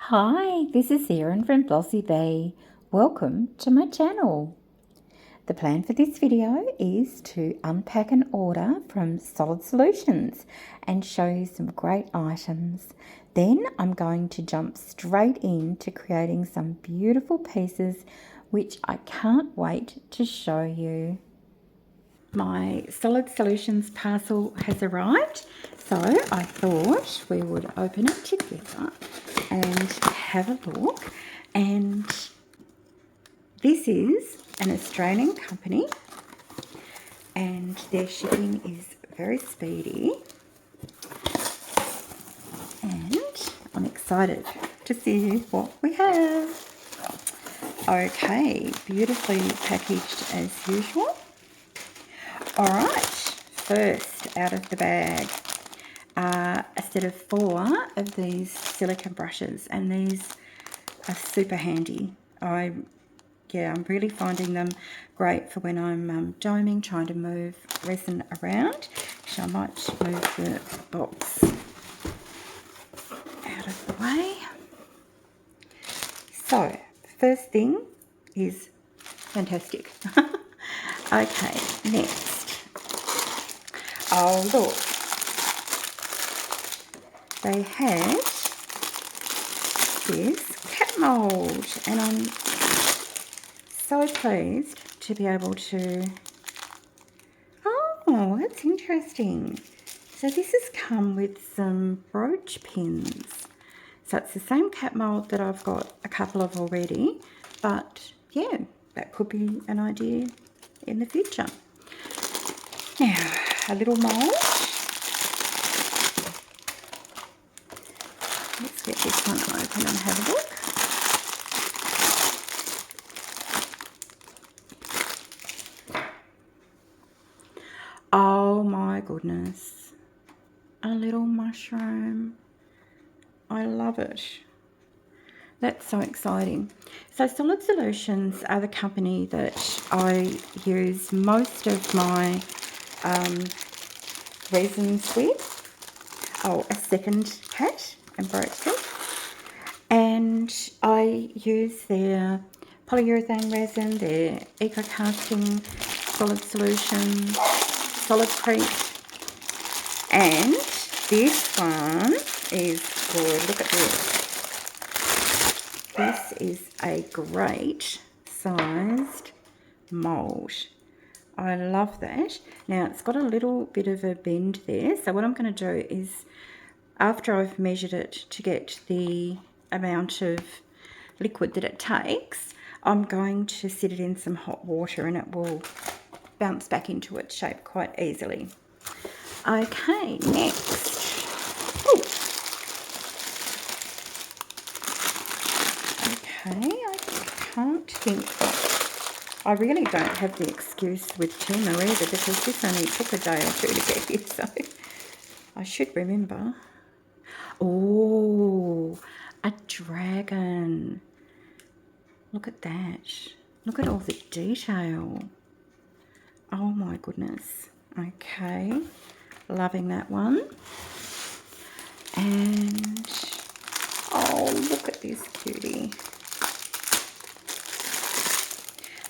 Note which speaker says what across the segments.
Speaker 1: Hi, this is Erin from BlossyB. Welcome to my channel. The plan for this video is to unpack an order from Solid Solutions and show you some great items. Then I'm going to jump straight into creating some beautiful pieces which I can't wait to show you. My Solid Solutions parcel has arrived, so I thought we would open it together and have a look. And this is an Australian company and their shipping is very speedy, and I'm excited to see what we have. Okay, beautifully packaged as usual. Alright, first out of the bag are a set of 4 of these silicone brushes, and these are super handy. I'm really finding them great for when I'm doming, trying to move resin around. So I might move the box out of the way. So, first thing is fantastic. Okay, next. Oh, look. They had this cat mould, and I'm so pleased to be able to... Oh, that's interesting. So this has come with some brooch pins. So it's the same cat mould that I've got a couple of already, but yeah, that could be an idea in the future. Now, a little mould. Let's get this one open and have a look. Oh my goodness. A little mushroom. I love it. That's so exciting. So Solid Solutions are the company that I use most of my resins with. Oh, a second cat and broke it. And I use their polyurethane resin, their eco casting, Solid Solutions, Solid Creek, and this one is good. Look at this. This is a great sized mould. I love that. Now it's got a little bit of a bend there, so what I'm going to do is, after I've measured it to get the amount of liquid that it takes, I'm going to sit it in some hot water and it will bounce back into its shape quite easily. Okay, next. Ooh. Okay, I can't think. I really don't have the excuse with tuna either, because this only took a day or 2 to get here, so I should remember. Oh, a dragon. Look at that. Look at all the detail. Oh my goodness. Okay, loving that one. And oh, look at this cutie.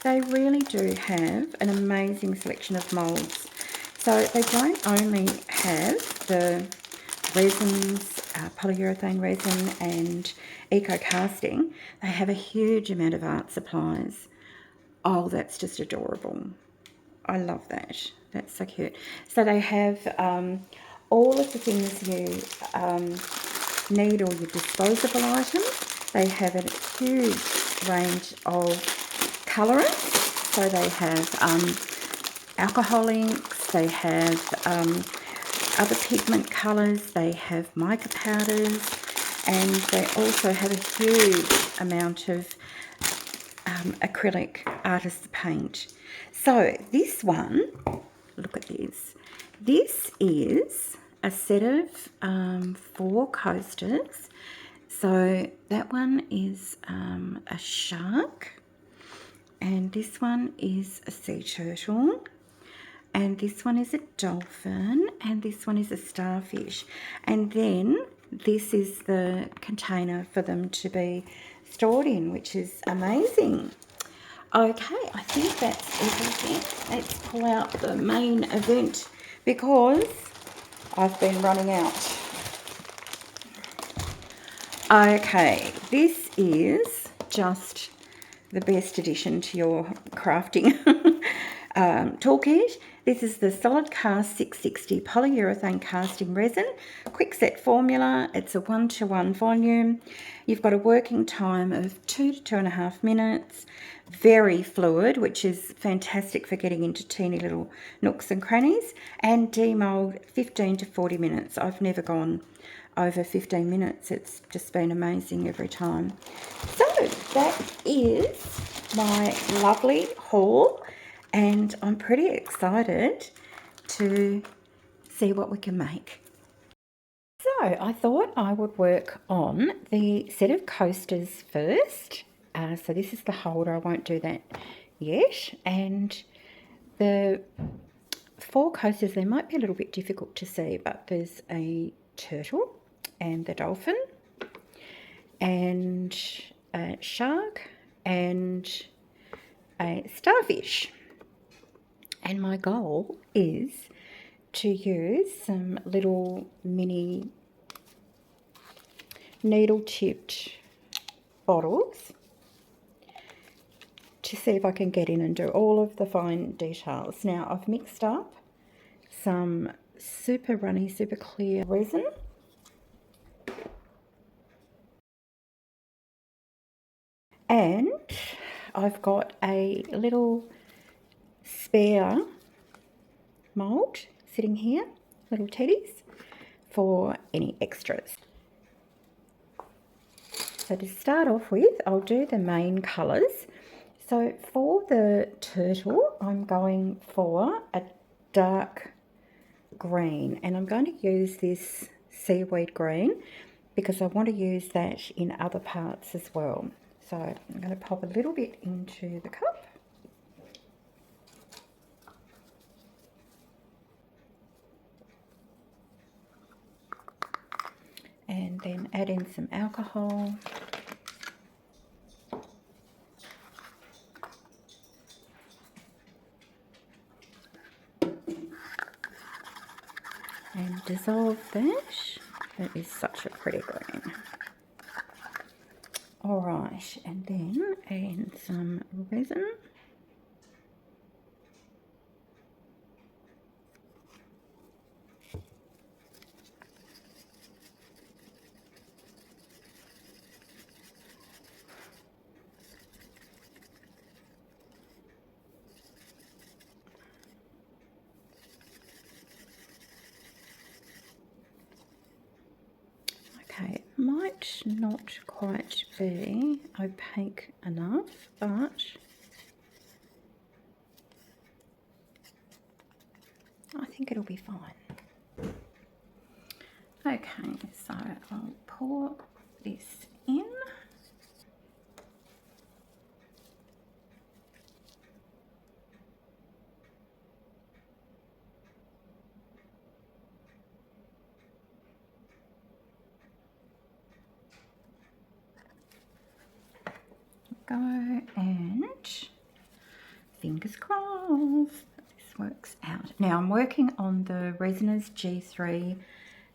Speaker 1: They really do have an amazing selection of moulds. So they don't only have the resins, polyurethane resin and eco casting, they have a huge amount of art supplies. Oh, that's just adorable. I love that. That's so cute. So they have all of the things you need, all your disposable items. They have a huge range of colorants. So they have alcohol inks, they have other pigment colors, they have mica powders, and they also have a huge amount of acrylic artist's paint. So this one, look at this. This is a set of 4 coasters. So that one is a shark, and this one is a sea turtle, and this one is a dolphin, and this one is a starfish. And then this is the container for them to be stored in, which is amazing. Okay, I think that's everything. Let's pull out the main event because I've been running out. Okay, this is just the best addition to your crafting toolkit. This is the Solid Cast 660 polyurethane casting resin, quick set formula. It's a 1-to-1 volume. You've got a working time of 2 to 2.5 minutes. Very fluid, which is fantastic for getting into teeny little nooks and crannies, and demold 15 to 40 minutes. I've never gone over 15 minutes. It's just been amazing every time. So that is my lovely haul, and I'm pretty excited to see what we can make. So I thought I would work on the set of coasters first. So this is the holder, I won't do that yet. And the 4 coasters, they might be a little bit difficult to see, but there's a turtle and the dolphin and a shark and a starfish. And my goal is to use some little mini needle tipped bottles to see if I can get in and do all of the fine details. Now I've mixed up some super runny, super clear resin, and I've got a little spare mould sitting here, little teddies, for any extras. So to start off with, I'll do the main colours. So for the turtle, I'm going for a dark green, and I'm going to use this seaweed green because I want to use that in other parts as well. So I'm going to pop a little bit into the cup. And then add in some alcohol. And dissolve that. That is such a pretty green. Alright, and then add in some resin. Okay, it might not quite be opaque enough, but I think it'll be fine. Okay, so I'll pour this in. Go, and fingers crossed this works out. Now I'm working on the Resiners G3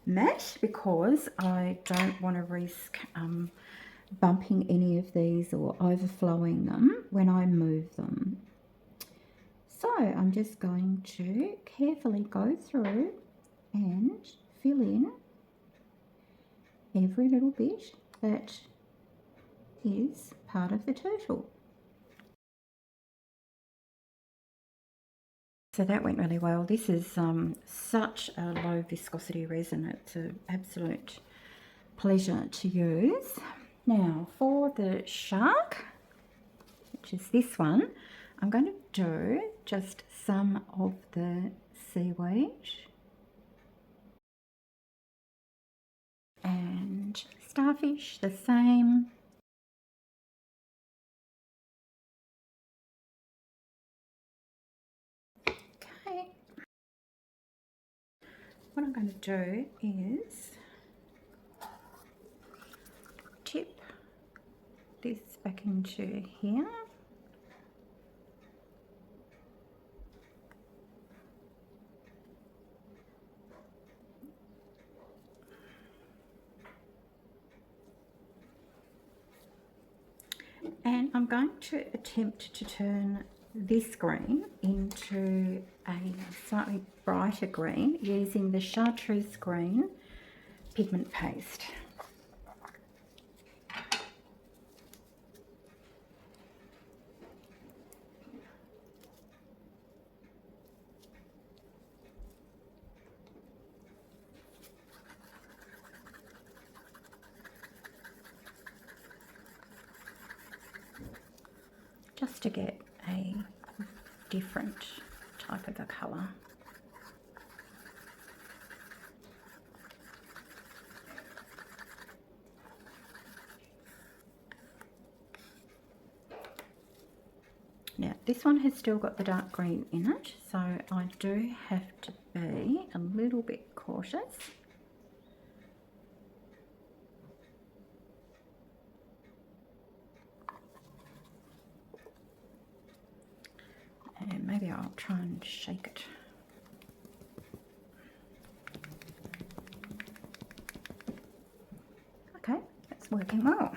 Speaker 1: matte because I don't want to risk bumping any of these or overflowing them when I move them. So I'm just going to carefully go through and fill in every little bit that is part of the turtle. So that went really well. This is such a low viscosity resin. It's an absolute pleasure to use. Now for the shark, which is this one, I'm going to do just some of the seaweed and starfish the same. Okay, what I'm going to do is this back into here. And I'm going to attempt to turn this green into a slightly brighter green using the chartreuse green pigment paste. Just to get a different type of a colour. Now this one has still got the dark green in it, so I do have to be a little bit cautious. And maybe I'll try and shake it. Okay, that's working well.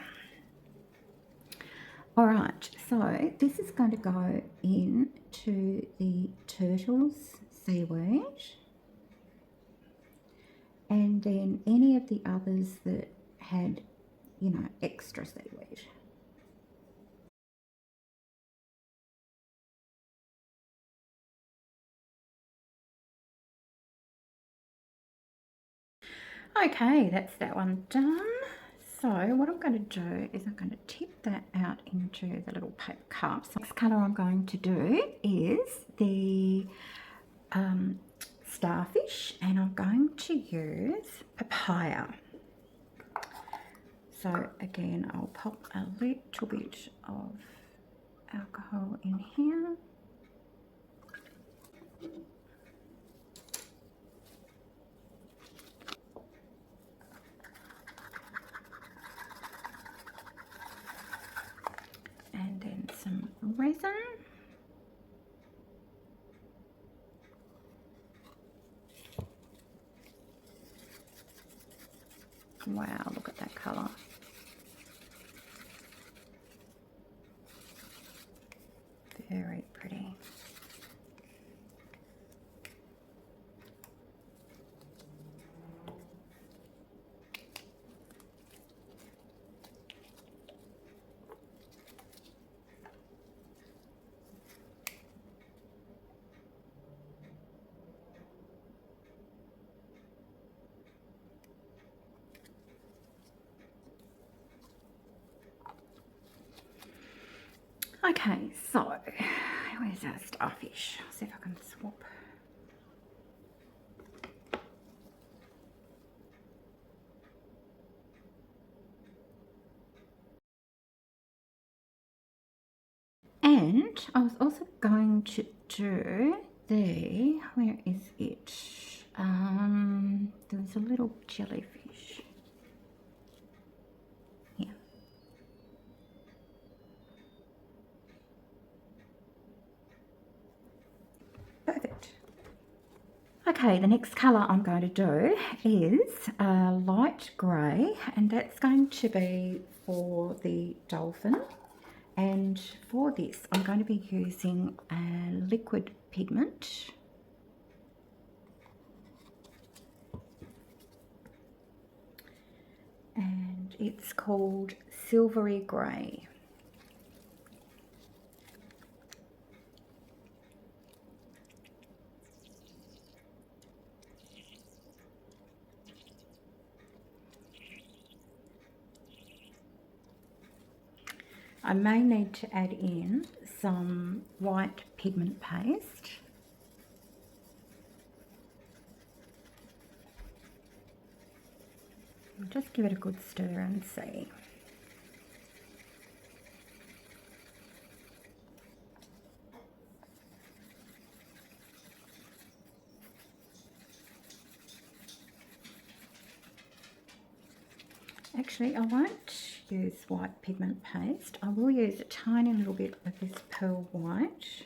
Speaker 1: Alright, so this is going to go into the turtle's seaweed, and then any of the others that had, you know, extra seaweed. Okay, that's that one done. So what I'm going to do is I'm going to tip that out into the little paper cups. The next colour I'm going to do is the starfish, and I'm going to use papaya. So again, I'll pop a little bit of alcohol in here. And then some resin. Wow, look at that colour. Very pretty. Okay, so where's our starfish? I'll see if I can swap. And I was also going to do the, where is it? There's a little jellyfish. Here. Perfect. Okay, the next colour I'm going to do is light grey, and that's going to be for the dolphin. And for this, I'm going to be using a liquid pigment. And it's called Silvery Grey. I may need to add in some white pigment paste. Just give it a good stir and see. Actually, I won't use white pigment paste. I will use a tiny little bit of this pearl white.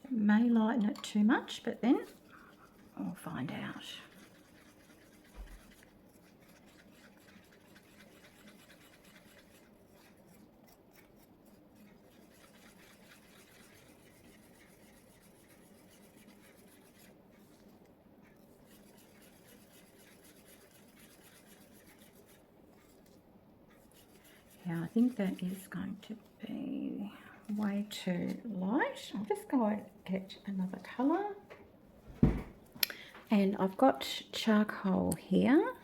Speaker 1: It may lighten it too much, but then we'll find out. Yeah, I think that is going to be way too light. I'll just go and get another colour. And I've got charcoal here.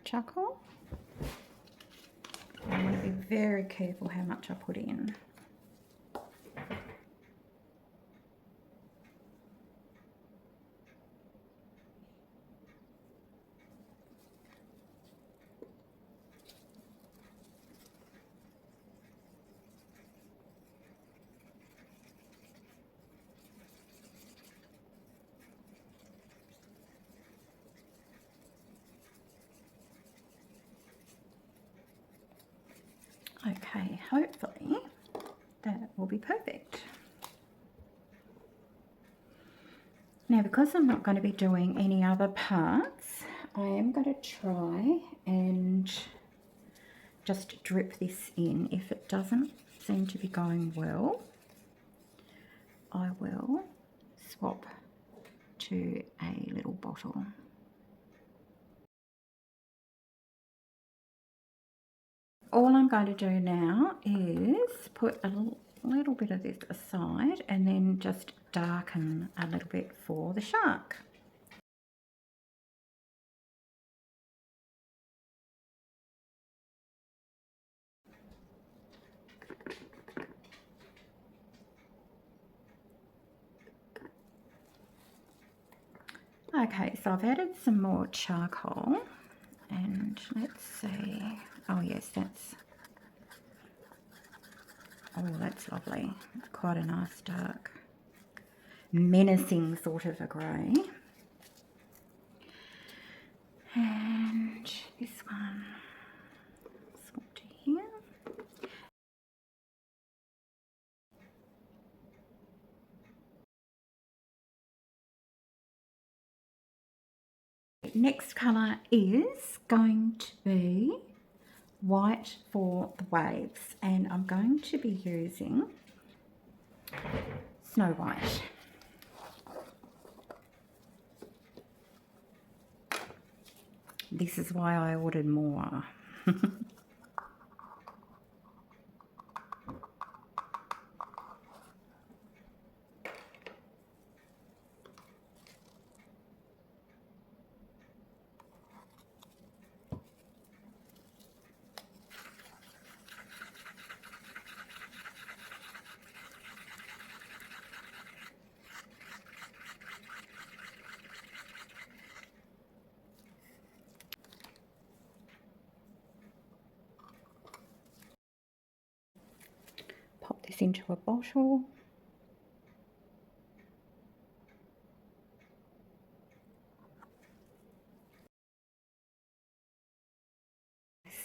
Speaker 1: Charcoal. I want to be very careful how much I put in. Okay, hopefully that will be perfect. Now, because I'm not going to be doing any other parts, I am going to try and just drip this in. If it doesn't seem to be going well, I will swap to a little bottle. All I'm going to do now is put a little bit of this aside and then just darken a little bit for the shark. Okay, so I've added some more charcoal and let's see. Oh yes, that's lovely. It's quite a nice dark, menacing sort of a grey. And this one, swap to here. Next colour is going to be white for the waves, and I'm going to be using Snow White. This is why I ordered more. Pop this into a bottle.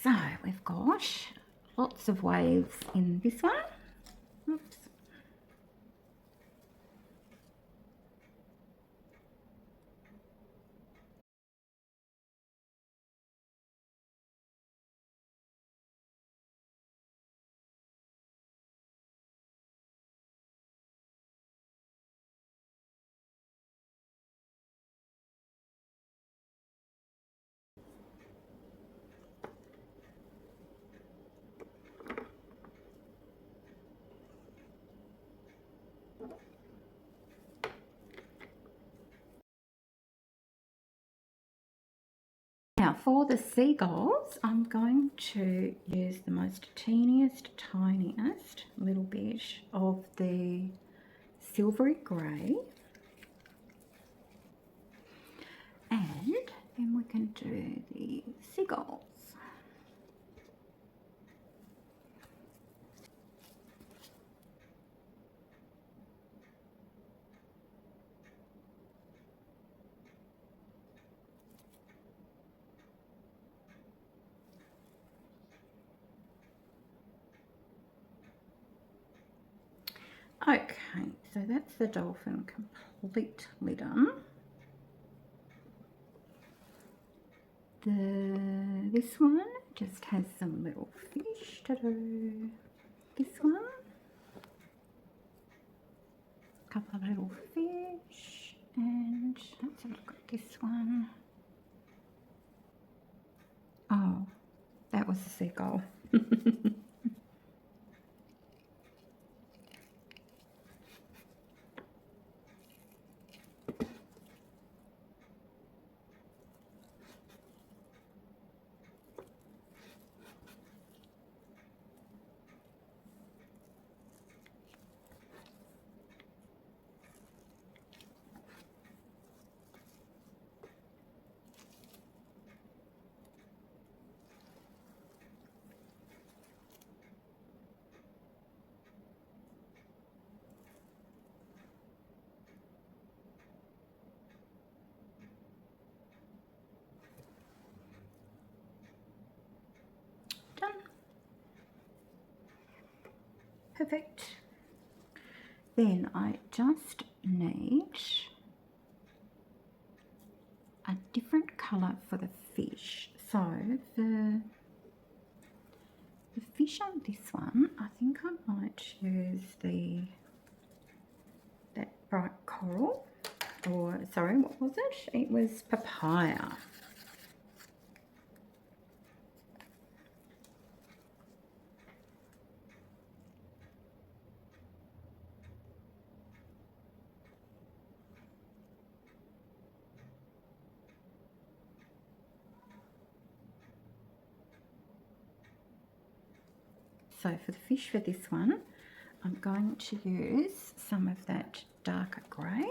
Speaker 1: So we've got lots of waves in this one. Oops. Now for the seagulls, I'm going to use the most teeniest, tiniest little bit of the silvery grey. And then we can do the seagulls. Okay, so that's the dolphin completely done. This one just has some little fish to do. This one, a couple of little fish, and let's have a look at this one. Oh, that was a seagull. Done. Perfect. Then I just need a different colour for the fish. So the fish on this one, I think I might use that bright coral, or sorry, what was it? It was papaya. So for the fish for this one, I'm going to use some of that darker grey.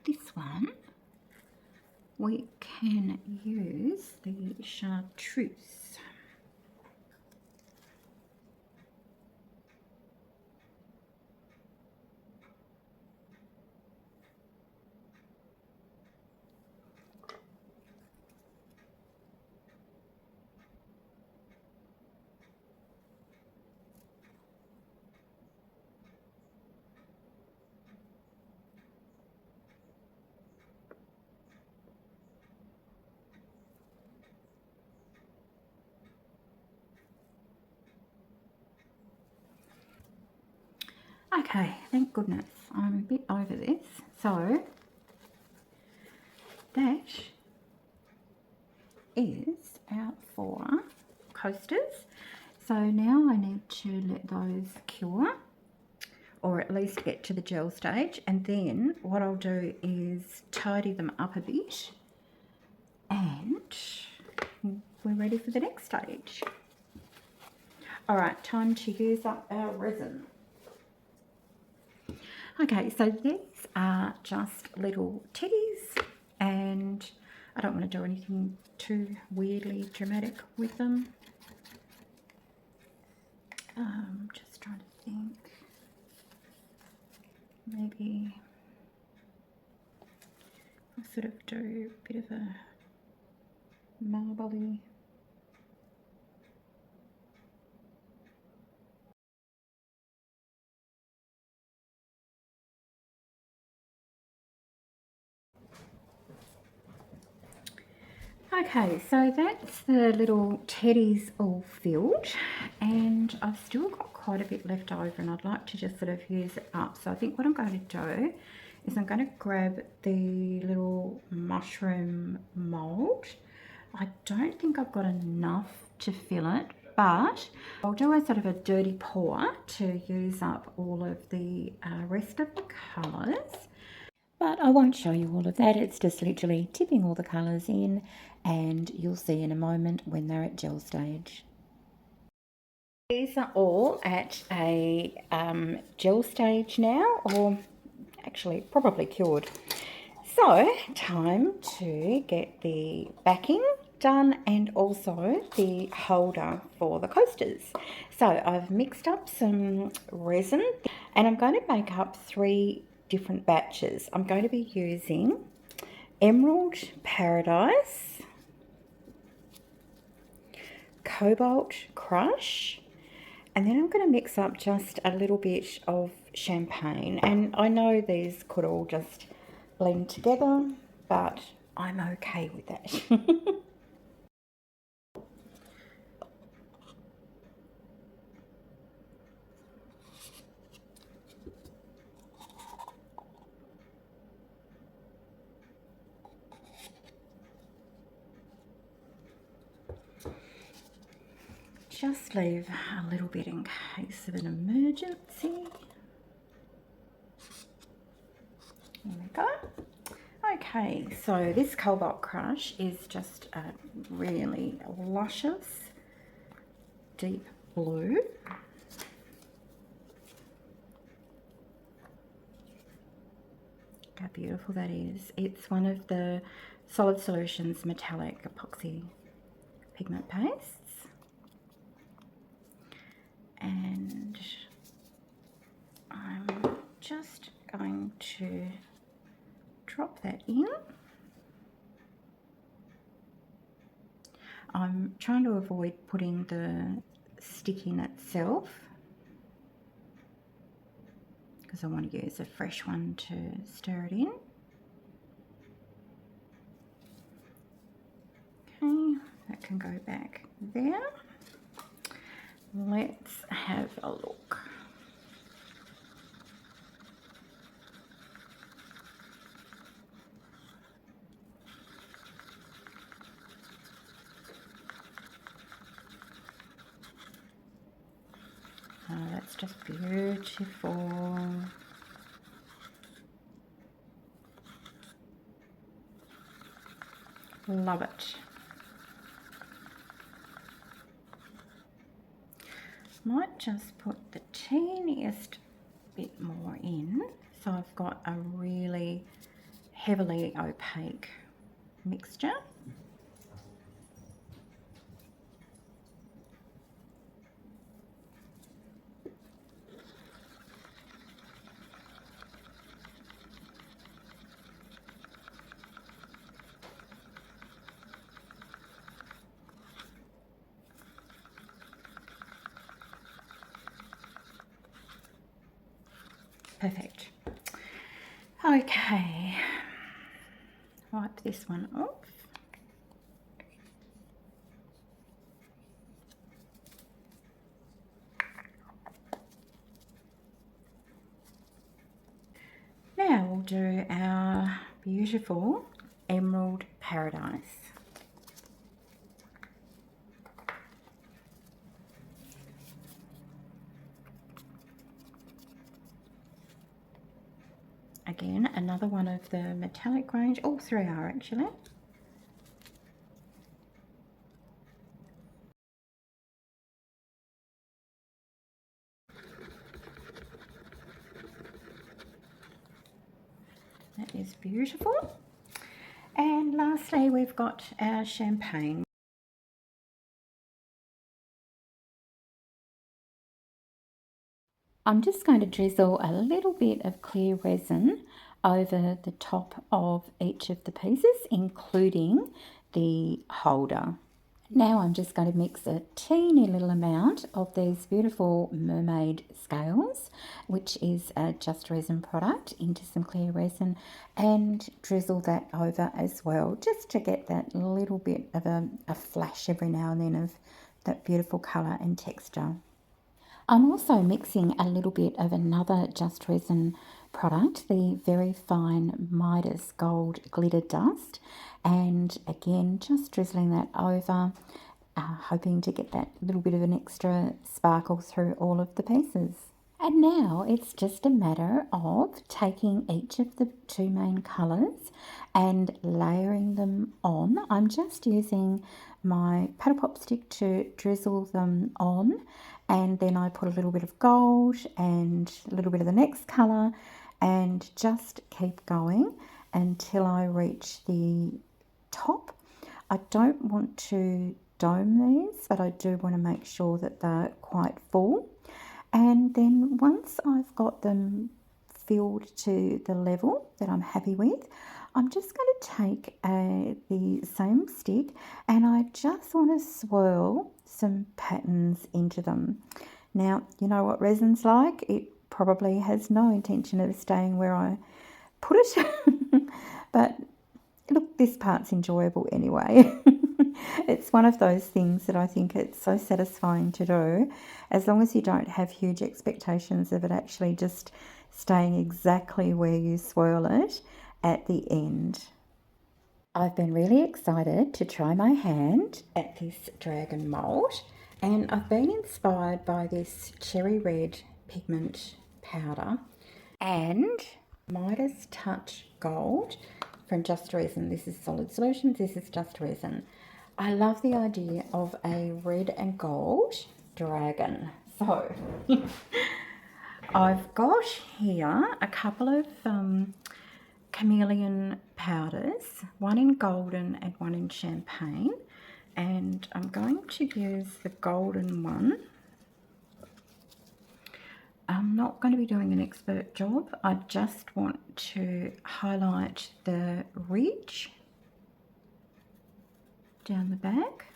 Speaker 1: This one, we can use the chartreuse. Okay, thank goodness. I'm a bit over this. So that is our 4 coasters. So now I need to let those cure, or at least get to the gel stage, and then what I'll do is tidy them up a bit, and we're ready for the next stage. All right, time to use up our resin. Okay, so these are just little teddies, and I don't want to do anything too weirdly dramatic with them. Just trying to think. Maybe I'll sort of do a bit of a marbly. Okay, so that's the little teddies all filled, and I've still got quite a bit left over, and I'd like to just sort of use it up. So I think what I'm going to do is I'm going to grab the little mushroom mould. I don't think I've got enough to fill it, but I'll do a sort of a dirty pour to use up all of the rest of the colours. But I won't show you all of that. It's just literally tipping all the colours in, and you'll see in a moment when they're at gel stage. These are all at a gel stage now, or actually probably cured. So time to get the backing done and also the holder for the coasters. So I've mixed up some resin, and I'm going to make up 3 different batches. I'm going to be using Emerald Paradise, Cobalt Crush, and then I'm going to mix up just a little bit of champagne. And I know these could all just blend together, but I'm okay with that. Just leave a little bit in case of an emergency. There we go. Okay, so this Cobalt Crush is just a really luscious deep blue. How beautiful that is. It's one of the Solid Solutions metallic epoxy pigment pastes. And I'm just going to drop that in. I'm trying to avoid putting the stick in itself because I want to use a fresh one to stir it in. Okay, that can go back there. Let's have a look. Oh, that's just beautiful. Love it. Might just put the teeniest bit more in, so I've got a really heavily opaque mixture. Perfect. Okay, wipe this one off. Now we'll do our beautiful Emerald Paradise. Again, another one of the metallic range. All three are actually. That is beautiful. And lastly, we've got our champagne. I'm just going to drizzle a little bit of clear resin over the top of each of the pieces, including the holder. Now I'm just going to mix a teeny little amount of these beautiful mermaid scales, which is a Just Resin product, into some clear resin and drizzle that over as well, just to get that little bit of a flash every now and then of that beautiful colour and texture. I'm also mixing a little bit of another Just Resin product, the very fine Midas Gold Glitter Dust, and again just drizzling that over, hoping to get that little bit of an extra sparkle through all of the pieces. And now it's just a matter of taking each of the two main colours and layering them on. I'm just using my paddle pop stick to drizzle them on, and then I put a little bit of gold and a little bit of the next colour and just keep going until I reach the top. I don't want to dome these, but I do want to make sure that they're quite full. And then once I've got them filled to the level that I'm happy with, I'm just going to take the same stick and I just want to swirl some patterns into them. Now, you know what resin's like. It probably has no intention of staying where I put it. But look, this part's enjoyable anyway. It's one of those things that I think it's so satisfying to do, as long as you don't have huge expectations of it actually just staying exactly where you swirl it at the end. I've been really excited to try my hand at this dragon mould, and I've been inspired by this cherry red pigment powder and Midas Touch Gold from Just Resin. This is Solid Solutions, this is Just Resin. I love the idea of a red and gold dragon. So I've got here a couple of chameleon powders, one in golden and one in champagne, and I'm going to use the golden one. I'm not going to be doing an expert job. I just want to highlight the ridge down the back.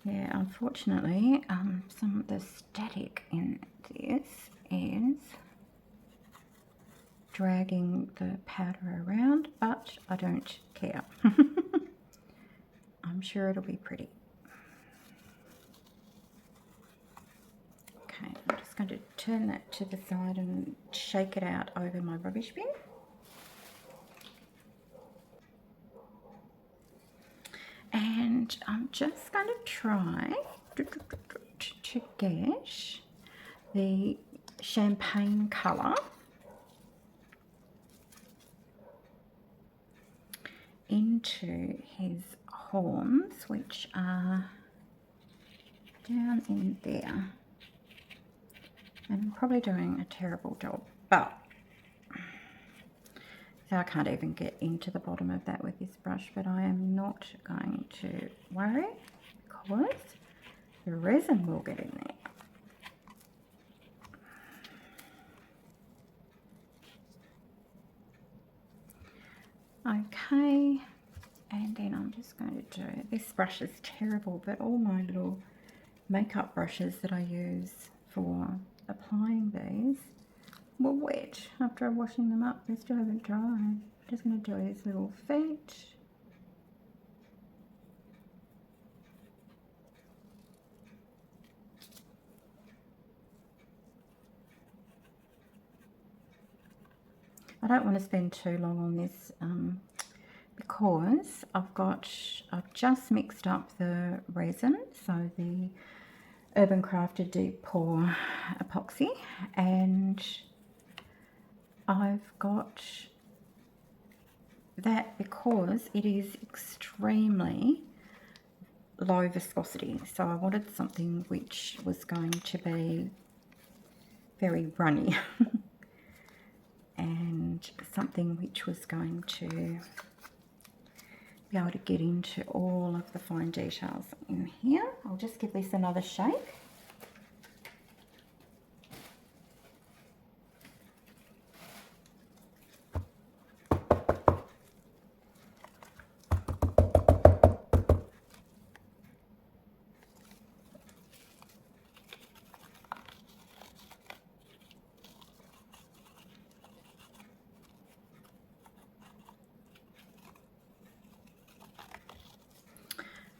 Speaker 1: Yeah, unfortunately, some of the static in this is dragging the powder around, but I don't care. I'm sure it'll be pretty. Okay, I'm just going to turn that to the side and shake it out over my rubbish bin. And I'm just going to try to get the champagne colour into his horns, which are down in there. And I'm probably doing a terrible job, but so I can't even get into the bottom of that with this brush, but I am not going to worry because the resin will get in there. Okay, and then I'm just going to do, this brush is terrible, but all my little makeup brushes that I use for applying these were wet after washing them up. They still haven't dried. I'm just going to do his little feet. I don't want to spend too long on this because I've just mixed up the resin, so the Urban Crafted Deep Pour Epoxy, and I've got that because it is extremely low viscosity, so I wanted something which was going to be very runny and something which was going to be able to get into all of the fine details in here. I'll just give this another shake.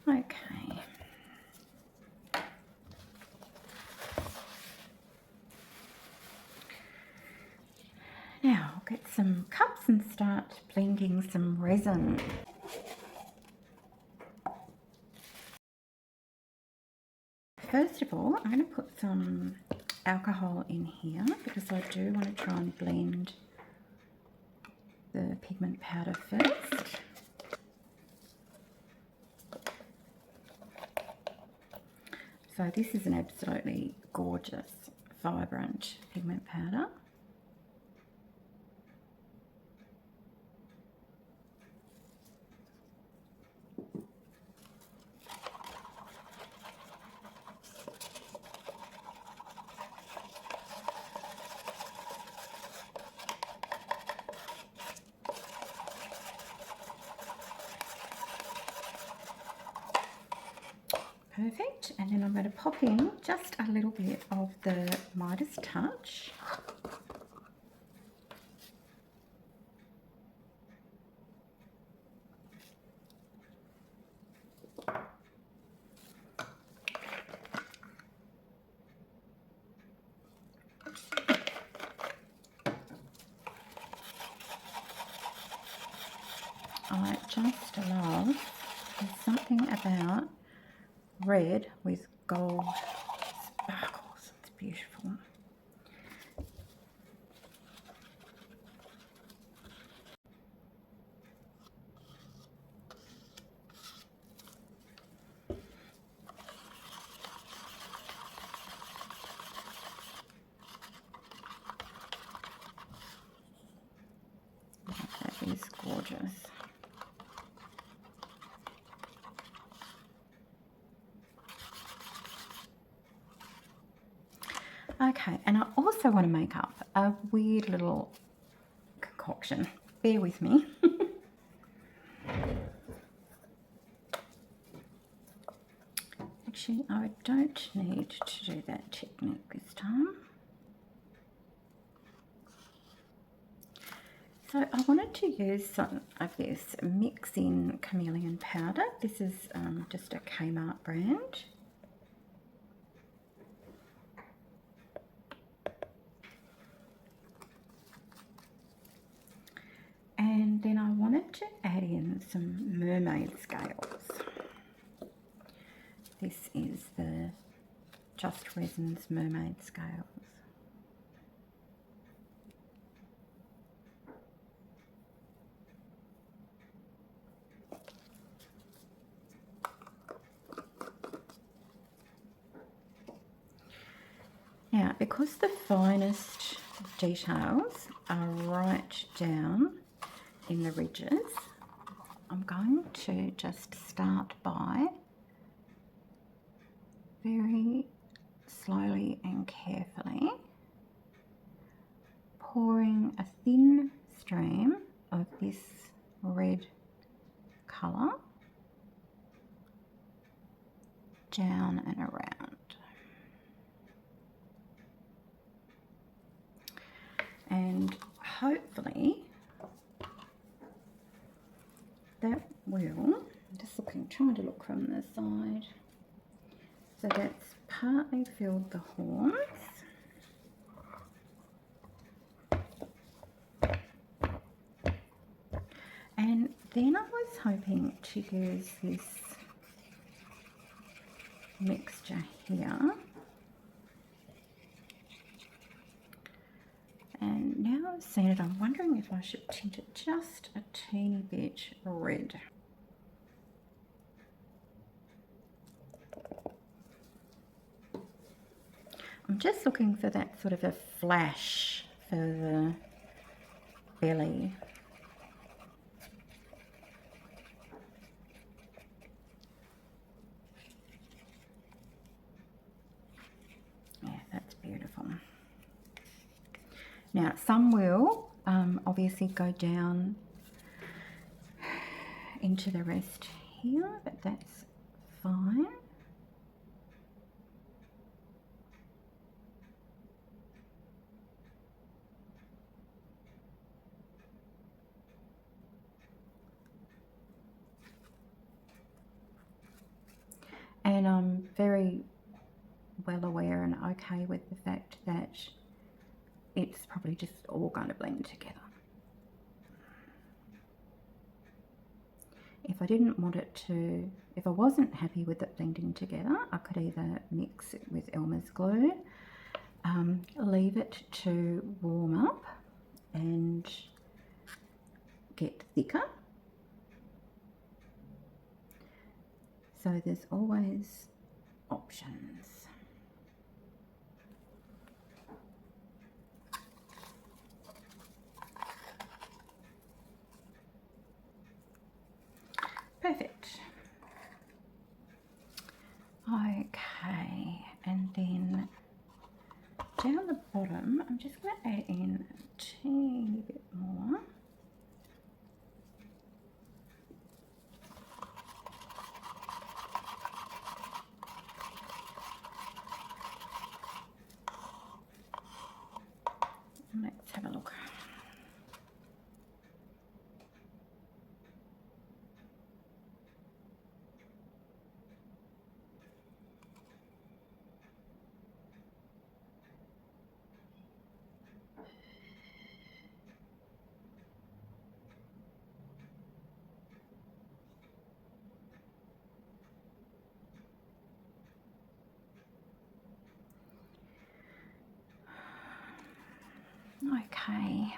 Speaker 1: Okay. Now I'll get some cups and start blending some resin. First of all, I'm going to put some alcohol in here because I do want to try and blend the pigment powder first. So this is an absolutely gorgeous, vibrant pigment powder. Perfect. And then I'm going to pop in just a little bit of the Midas Touch. I just love, there's something about red with gold sparkles. It's beautiful. That is gorgeous. Okay, and I also want to make up a weird little concoction. Bear with me. Actually, I don't need to do that technique this time. So I wanted to use some of this mix-in chameleon powder. This is just a Kmart brand. And then I wanted to add in some mermaid scales. This is the Just Resin's mermaid scales. Now, because the finest details are right down in the ridges, I'm going to just start by very slowly and carefully pouring a thin stream of this red colour down and around. And hopefully that will, I'm just looking, trying to look from the side, so that's partly filled the horns. And then I was hoping to use this mixture here. And now I've seen it, I'm wondering if I should tint it just a teeny bit red. I'm just looking for that sort of a flash for the belly. Yeah, that's beautiful. Now, some will obviously go down into the rest here, but that's fine. And I'm very well aware and okay with the fact that it's probably just all going to blend together. If I didn't want it to, if I wasn't happy with it blending together, I could either mix it with Elmer's glue, leave it to warm up and get thicker. So there's always options. Perfect. Okay, and then down the bottom, I'm just going to add in a teeny bit more. Okay.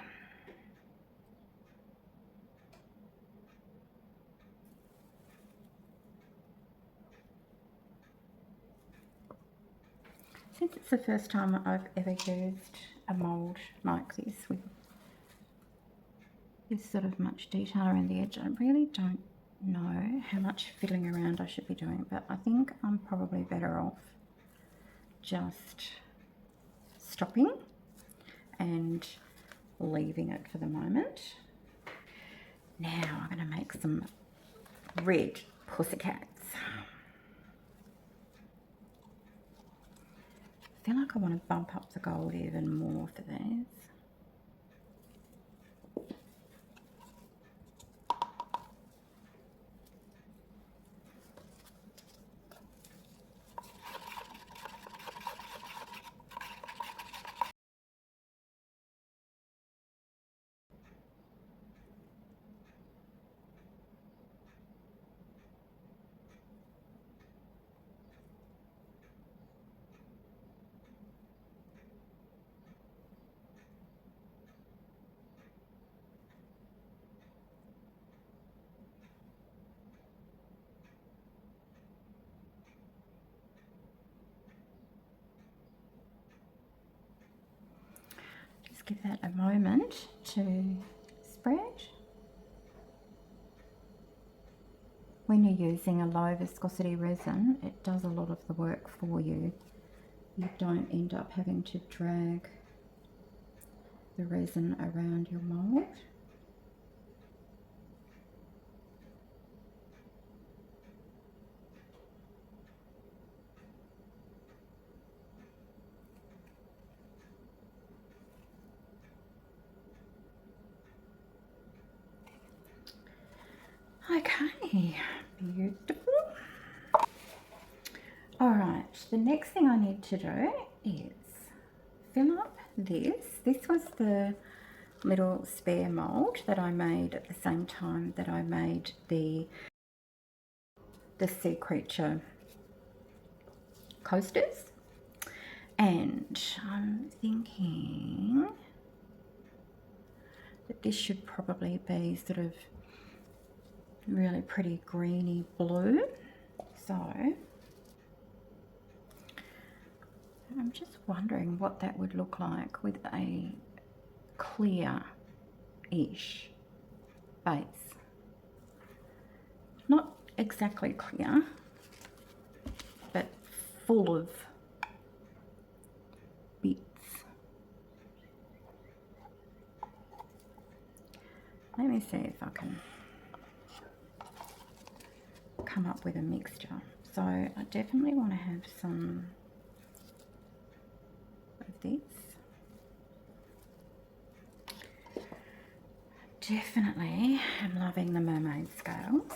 Speaker 1: Since it's the first time I've ever used a mould like this with this sort of much detail around the edge, I really don't know how much fiddling around I should be doing, but I think I'm probably better off just stopping and leaving it for the moment. Now I'm going to make some red pussycats. I feel like I want to bump up the gold even more for these. Just give that a moment to spread. When you're using a low viscosity resin, it does a lot of the work for you. You don't end up having to drag the resin around your mould. Okay, beautiful. All right, the next thing I need to do is fill up this. This was the little spare mould that I made at the same time that I made the sea creature coasters. And I'm thinking that this should probably be sort of really pretty greeny blue. So I'm just wondering what that would look like with a clear-ish base. Not exactly clear, but full of bits. Let me see if I can come up with a mixture. So I definitely want to have some of this. Definitely am loving the mermaid scales.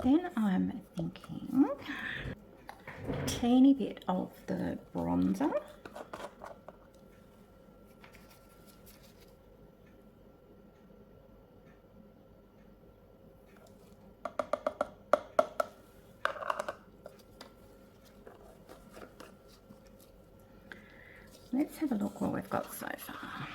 Speaker 1: Then I'm thinking a teeny bit of the bronzer. Let's have a look what we've got so far.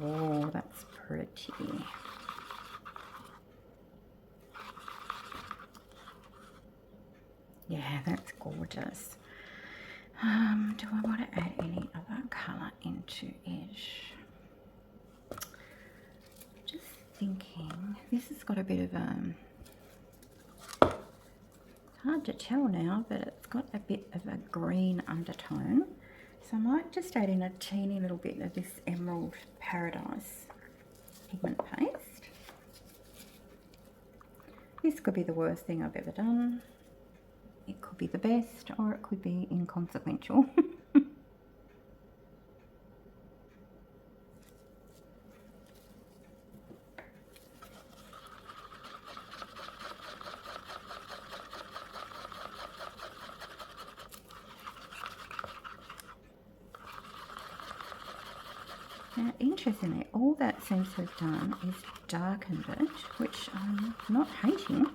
Speaker 1: Oh, that's pretty. Yeah, that's gorgeous. Do I want to add any other colour into it? Just thinking, this has got a bit of it's hard to tell now, but it's got a bit of a green undertone. So I might just add in a teeny little bit of this Emerald Paradise pigment paste. This could be the worst thing I've ever done. It could be the best, or it could be inconsequential. Now, interestingly, all that seems to have done is darkened it, which I'm not hating.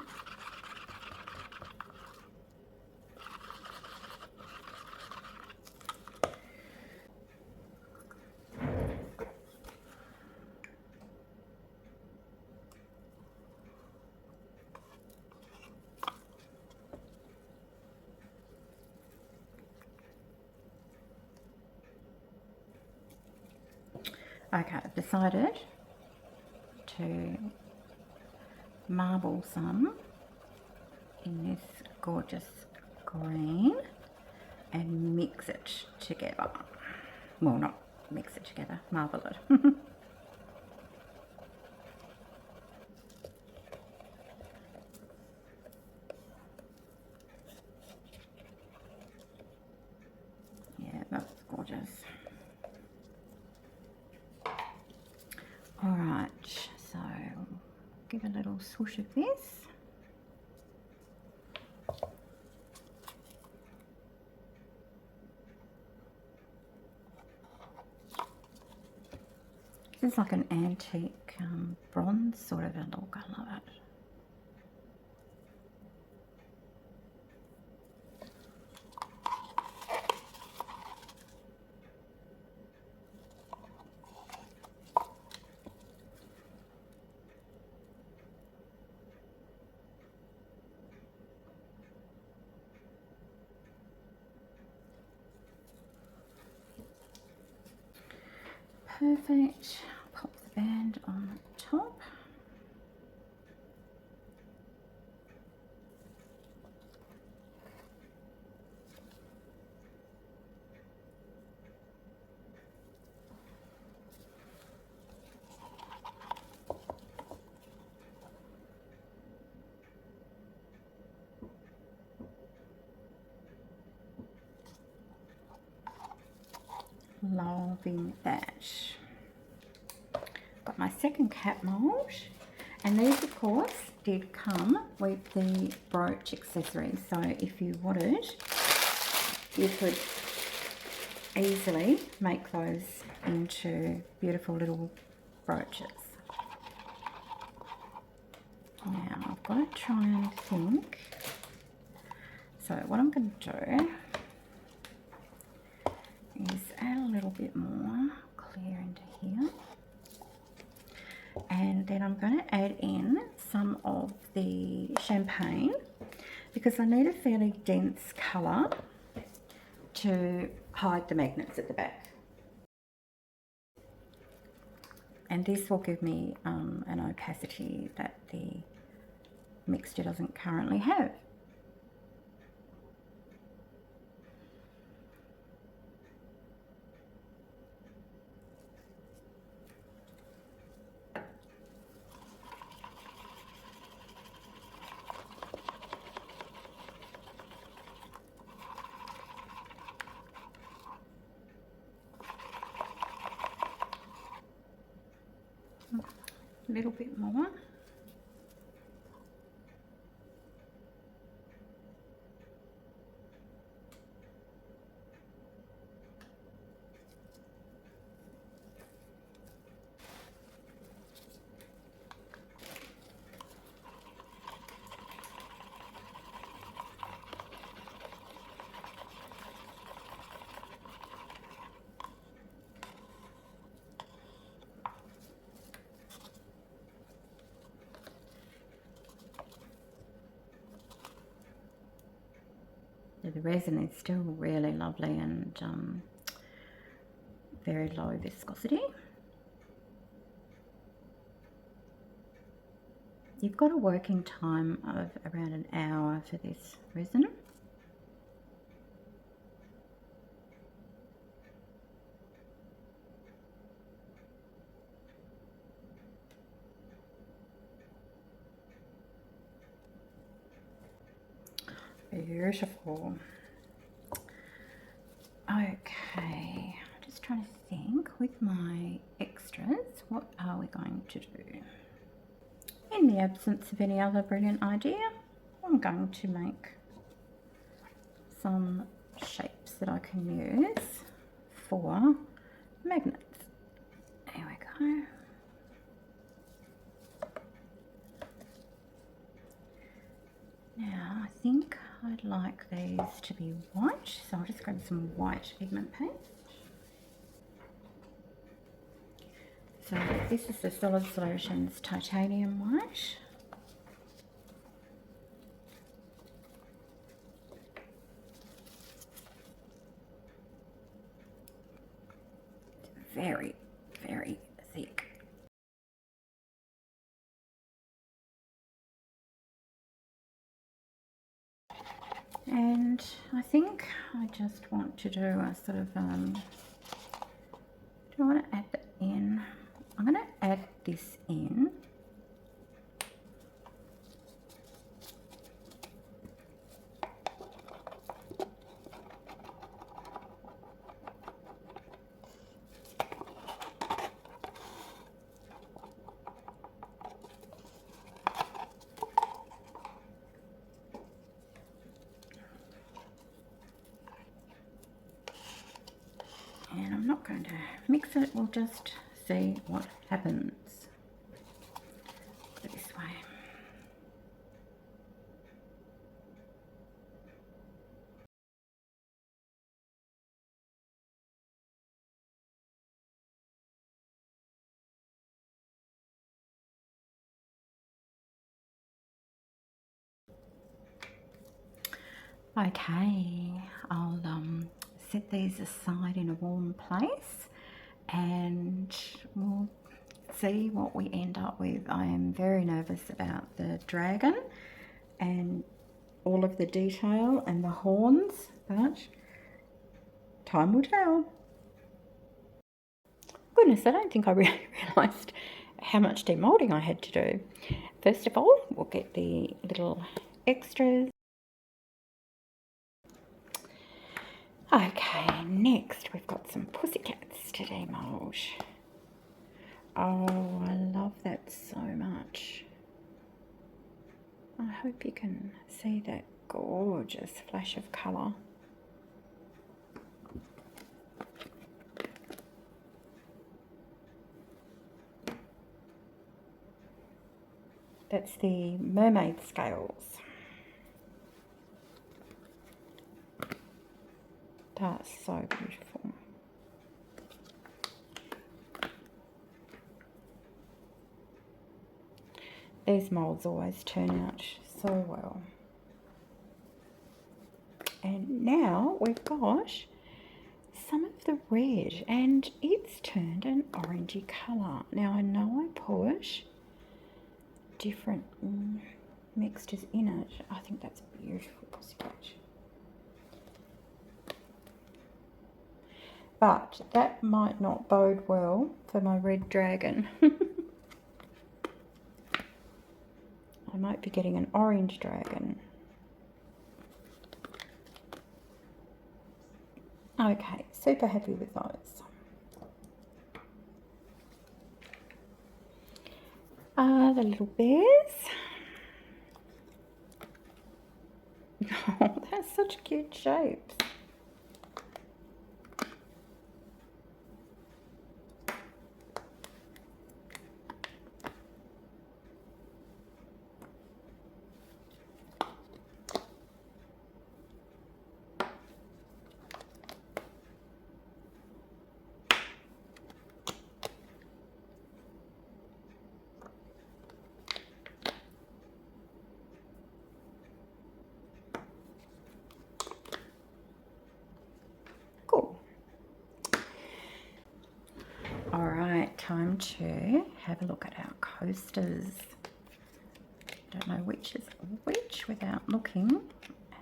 Speaker 1: Okay, I've decided to marble some in this gorgeous green and mix it together. Well, not mix it together, marble it. Yeah, that's gorgeous. Alright, so give a little swoosh of this. This is like an antique bronze sort of a look. I love it. Perfect. Pop the band on top. Loving that. Got my second cat mould, and these of course did come with the brooch accessories, so if you wanted you could easily make those into beautiful little brooches. Now I've got to try and think, so what I'm going to do is add a little bit more clear into here, and then I'm going to add in some of the champagne because I need a fairly dense colour to hide the magnets at the back, and this will give me an opacity that the mixture doesn't currently have. A little bit more. The resin is still really lovely and very low viscosity. You've got a working time of around an hour for this resin. Beautiful. Okay, just trying to think with my extras, what are we going to do? In the absence of any other brilliant idea, I'm going to make some shapes that I can use for magnets. Now I think I'd like these to be white, so I'll just grab some white pigment paste. So this is the Solid Solutions Titanium White. It's very, very thick. And I think I just want to do a sort of, do I want to add that in? I'm going to add this in. And I'm not going to mix it, we'll just see what happens. Put it this way. Okay, I'll set these aside in a warm place and we'll see what we end up with. I am very nervous about the dragon and all of the detail and the horns, but time will tell. Goodness, I don't think I really realised how much demoulding I had to do. First of all, we'll get the little extras. Okay, next we've got some pussycats to demould. Oh, I love that so much. I hope you can see that gorgeous flash of colour. That's the mermaid scales. That's so beautiful. These moulds always turn out so well. And now we've got some of the red and it's turned an orangey colour. Now I know I put different mixtures in it. I think that's beautiful, pussycat. But that might not bode well for my red dragon. I might be getting an orange dragon. Okay, super happy with those. The little bears. Oh, that's such cute shapes. Alright, time to have a look at our coasters. Don't know which is which without looking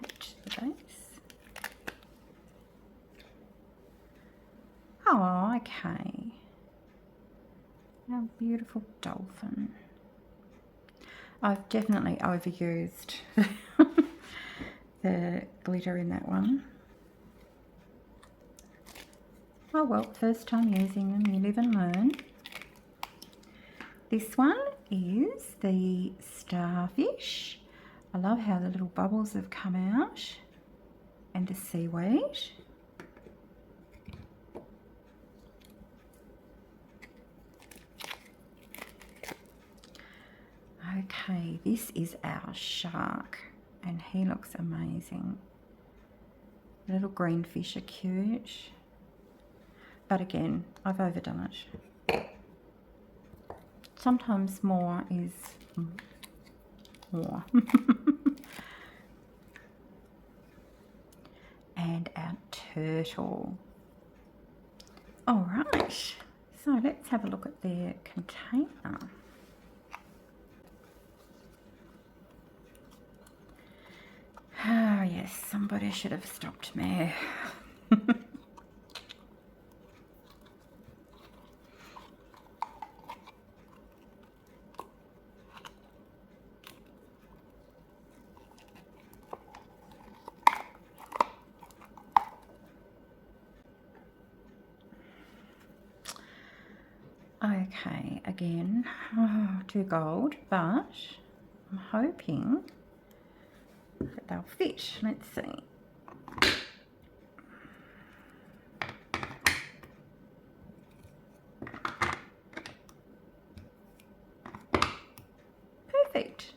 Speaker 1: at the base. Oh, okay. Our beautiful dolphin. I've definitely overused the glitter in that one. Oh well, first time using them, you live and learn. This one is the starfish. I love how the little bubbles have come out, and the seaweed. Okay, this is our shark, and he looks amazing. Little green fish are cute, but again, I've overdone it. Sometimes more is more. And our turtle. All right, so let's have a look at their container. Oh yes, somebody should have stopped me. Okay, again, too gold, but I'm hoping that they'll fit. Let's see. Perfect.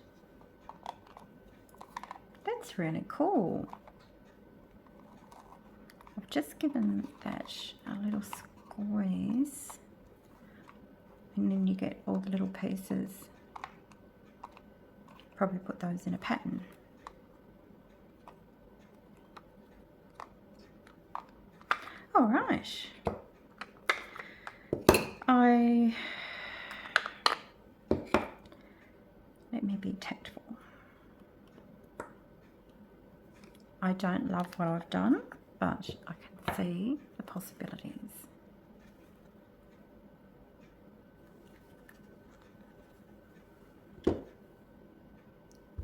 Speaker 1: That's really cool. I've just given that a little squeeze, and then you get all the little pieces. Probably put those in a pattern. All right. Let me be tactful. I don't love what I've done, but I can see the possibilities.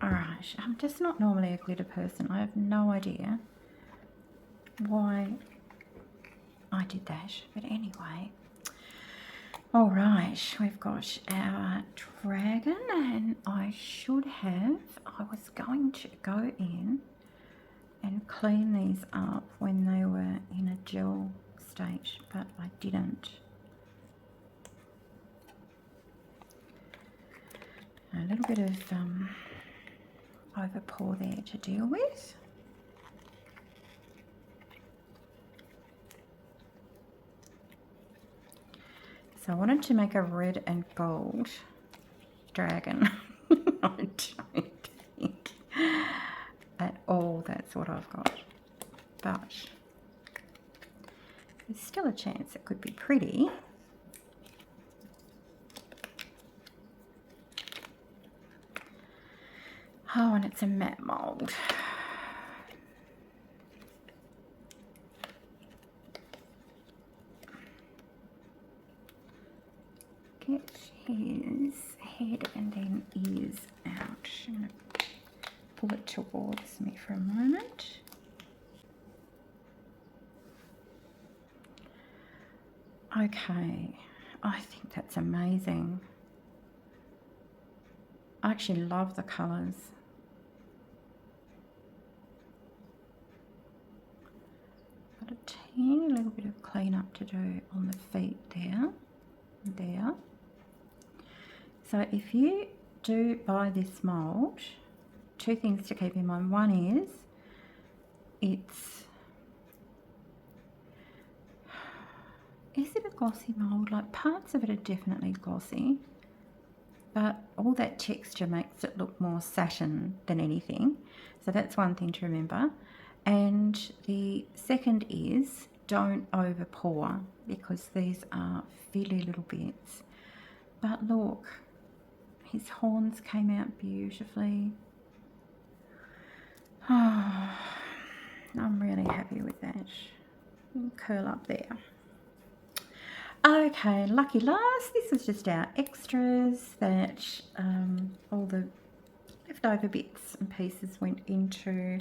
Speaker 1: Alright, I'm just not normally a glitter person. I have no idea why I did that, but anyway. Alright, we've got our dragon, and I was going to go in and clean these up when they were in a gel state, but I didn't. A little bit of over pour there to deal with. So I wanted to make a red and gold dragon. I don't think at all that's what I've got, but there's still a chance it could be pretty. Oh, and it's a matte mould. Get his head and then ears out. I'm going to pull it towards me for a moment. Okay, I think that's amazing. I actually love the colours. Got a teeny little bit of cleanup to do on the feet there and there. So if you do buy this mould, two things to keep in mind. One is is it a glossy mould? Like, parts of it are definitely glossy, but all that texture makes it look more satin than anything. So that's one thing to remember. And the second is, don't over pour, because these are fiddly little bits. But look, his horns came out beautifully. Oh, I'm really happy with that. Curl up there. Okay, lucky last, this was just our extras that all the leftover bits and pieces went into.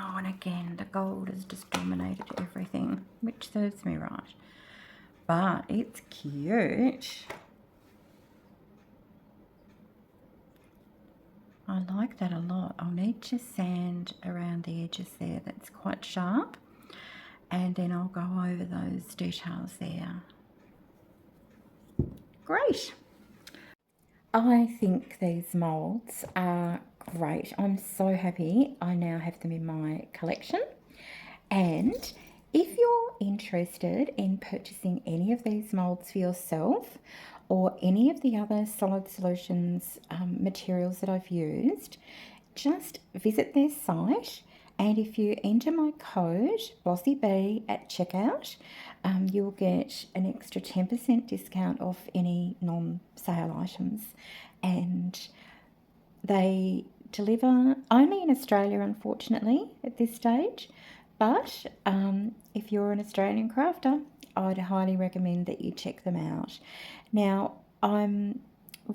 Speaker 1: Oh, and again, the gold has just dominated everything, which serves me right. But it's cute. I like that a lot. I'll need to sand around the edges there. That's quite sharp. And then I'll go over those details there. Great. I think these moulds are great. I'm so happy I now have them in my collection. And if you're interested in purchasing any of these moulds for yourself or any of the other Solid Solutions materials that I've used, just visit their site, and if you enter my code BlossyB at checkout, you'll get an extra 10% discount off any non-sale items. And they deliver only in Australia, unfortunately, at this stage. But if you're an Australian crafter, I'd highly recommend that you check them out. Now, I'm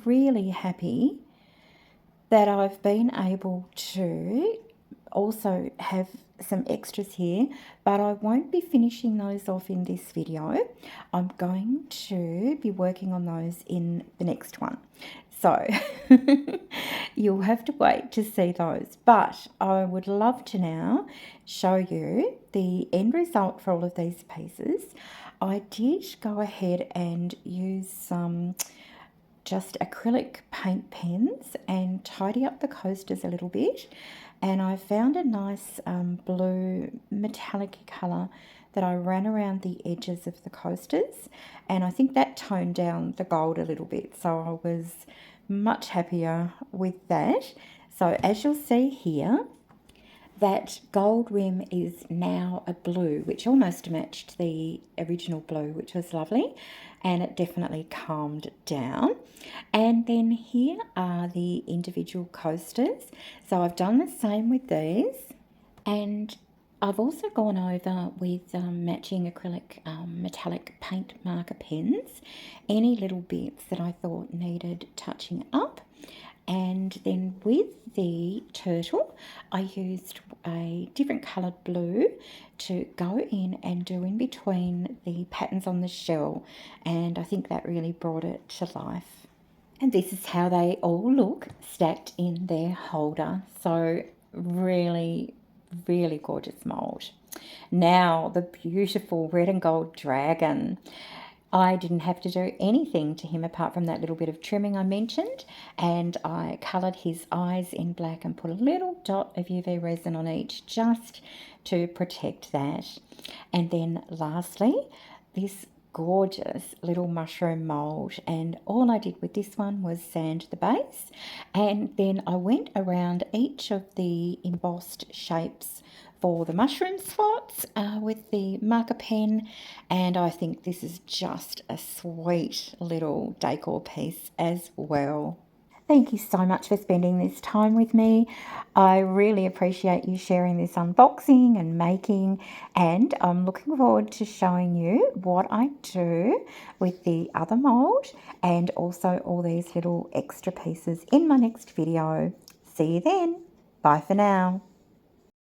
Speaker 1: really happy that I've been able to also have some extras here, but I won't be finishing those off in this video. I'm going to be working on those in the next one. So you'll have to wait to see those. But I would love to now show you the end result for all of these pieces. I did go ahead and use some just acrylic paint pens and tidy up the coasters a little bit. And I found a nice blue metallic colour that I ran around the edges of the coasters, and I think that toned down the gold a little bit, so I was much happier with that. So as you'll see here, that gold rim is now a blue, which almost matched the original blue, which was lovely, and it definitely calmed down. And then here are the individual coasters. So I've done the same with these, and I've also gone over with matching acrylic metallic paint marker pens, any little bits that I thought needed touching up. And then with the turtle, I used a different coloured blue to go in and do in between the patterns on the shell, and I think that really brought it to life. And this is how they all look stacked in their holder. So really, really gorgeous mould. Now the beautiful red and gold dragon. I didn't have to do anything to him apart from that little bit of trimming I mentioned, and I coloured his eyes in black and put a little dot of UV resin on each just to protect that. And then lastly, this gorgeous little mushroom mould, and all I did with this one was sand the base, and then I went around each of the embossed shapes for the mushroom spots with the marker pen, and I think this is just a sweet little decor piece as well. Thank you so much for spending this time with me. I really appreciate you sharing this unboxing and making, and I'm looking forward to showing you what I do with the other mould and also all these little extra pieces in my next video. See you then. Bye for now.